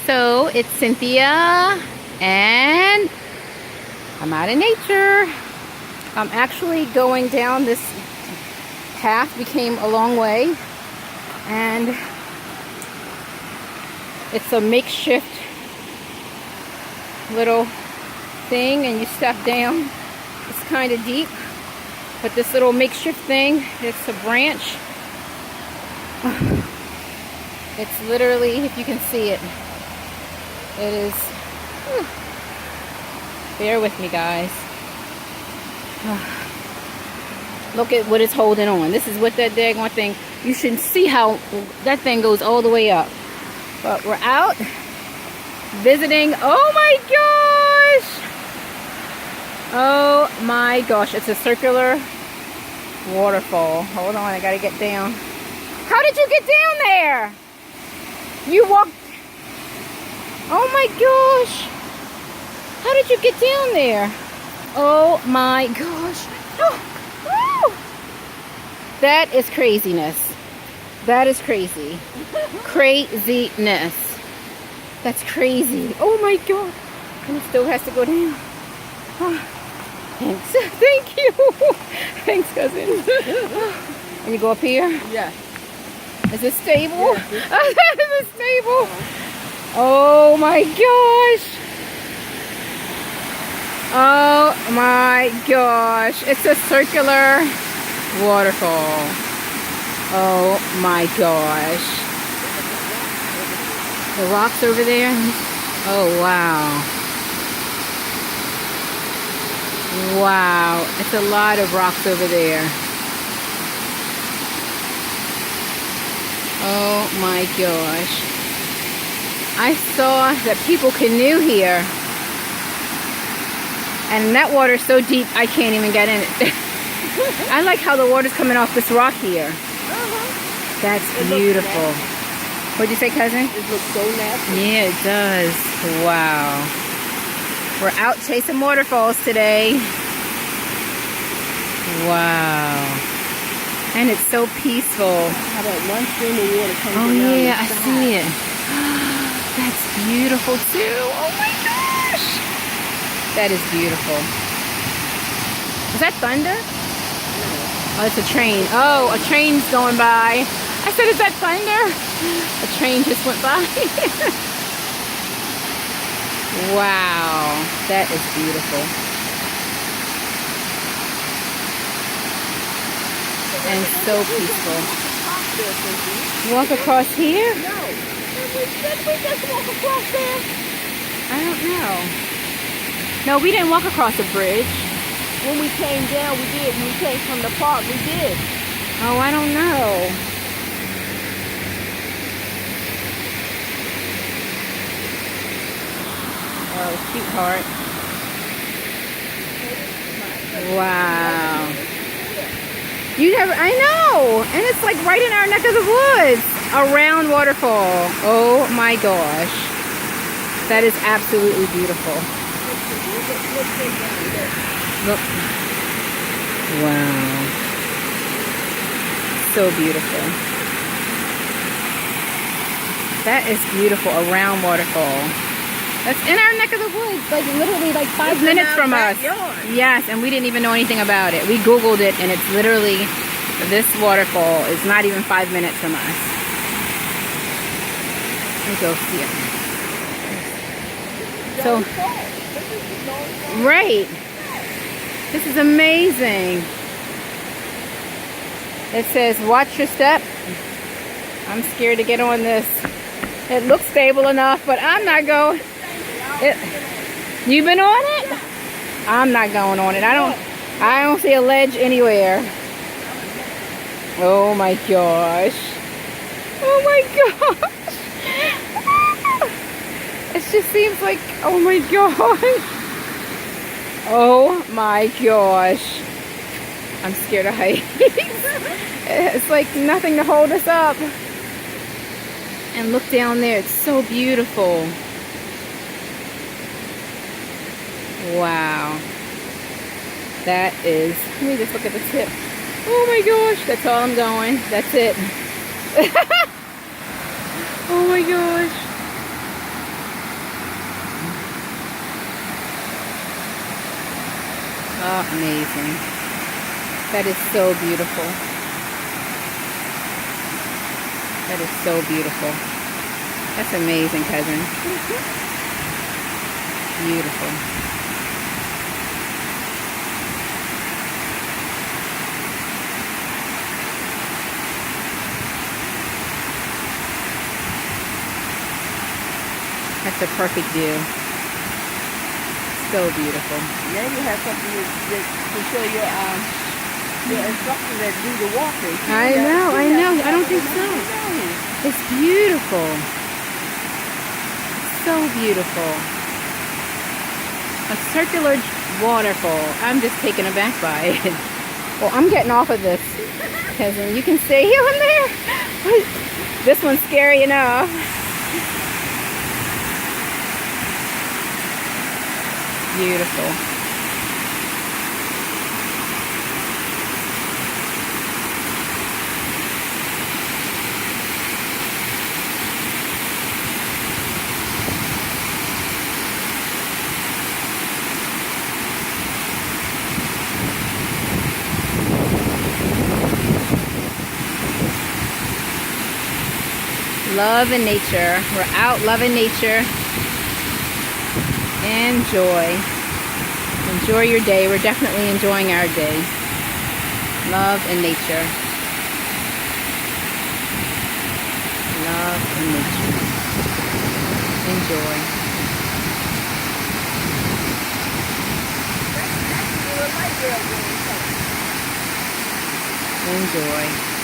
So it's Cynthia and I'm out in nature. I'm actually going down this path, became a long way, and it's a makeshift little thing, and you step down. It's kind of deep, but this little makeshift thing, it's a branch. It's literally, if you can see it, it is, bear with me guys. Look at what it's holding on. This is what that daggone thing, you should see how that thing goes all the way up. But we're out visiting. Oh my gosh! Oh my gosh, it's a circular waterfall. Hold on, I gotta get down. How did you get down there? You walked. Oh my gosh. How did you get down there? Oh my gosh. Oh, oh. That is craziness. That is crazy. Craziness. That's crazy. Oh my god. And it still has to go down. Oh, thanks. Thank you. Thanks, cousin. Can you go up here? Yeah. Is it stable? Yeah. Is it stable? Oh my gosh. Oh my gosh. It's a circular waterfall. Oh my gosh. The rocks over there. Oh wow. Wow. It's a lot of rocks over there. Oh my gosh. I saw that people canoe here. And that water's so deep I can't even get in it. I like how the water's coming off this rock here. That's beautiful. What'd you say, cousin? It looks so natural. Yeah, it does. Wow. We're out chasing waterfalls today. Wow. And it's so peaceful. How about one stream of water comes Oh around yeah, the I side. see it. That's beautiful too. Oh my gosh. That is beautiful. Is that thunder? Oh, it's a train. Oh, a train's going by. I said, is that thunder? A train just went by. Wow, that is beautiful. And so peaceful. Walk across here? No. Did we just walk across there? I don't know. No, we didn't walk across a bridge. When we came down, we did. When we came from the park, we did. Oh, I don't know. Oh, cute heart. Wow. You never, I know. And it's like right in our neck of the woods. A round waterfall. Oh my gosh. That is absolutely beautiful. Look. Wow. So beautiful. That is beautiful. A round waterfall. That's in our neck of the woods. Like literally like 5 minutes from us. Yes, and we didn't even know anything about it. We Googled it and it's literally, this waterfall is not even 5 minutes from us. Let me go see it. So, right. This is amazing. It says, watch your step. I'm scared to get on this. It looks stable enough, but I'm not going. You've been on it? I'm not going on it. I don't see a ledge anywhere. Oh my gosh. Oh my gosh. It just seems like, oh my gosh. Oh my gosh. I'm scared of heights. It's like nothing to hold us up. And look down there. It's so beautiful. Wow. That is, let me just look at the tip. Oh my gosh, that's all I'm going. That's it. Oh my gosh. Oh, amazing. That is so beautiful. That is so beautiful. That's amazing, cousin. Beautiful. That's a perfect view. So beautiful. Maybe you have something to show your instructor that do the walking. I know. I don't think so. It's beautiful. It's so beautiful. A circular waterfall. I'm just taken aback by it. Well, I'm getting off of this, cousin. You can stay here and there. This one's scary enough. Beautiful. Love and nature. We're out loving nature. Enjoy. Enjoy your day. We're definitely enjoying our day. Love and nature. Love and nature. Enjoy. Enjoy.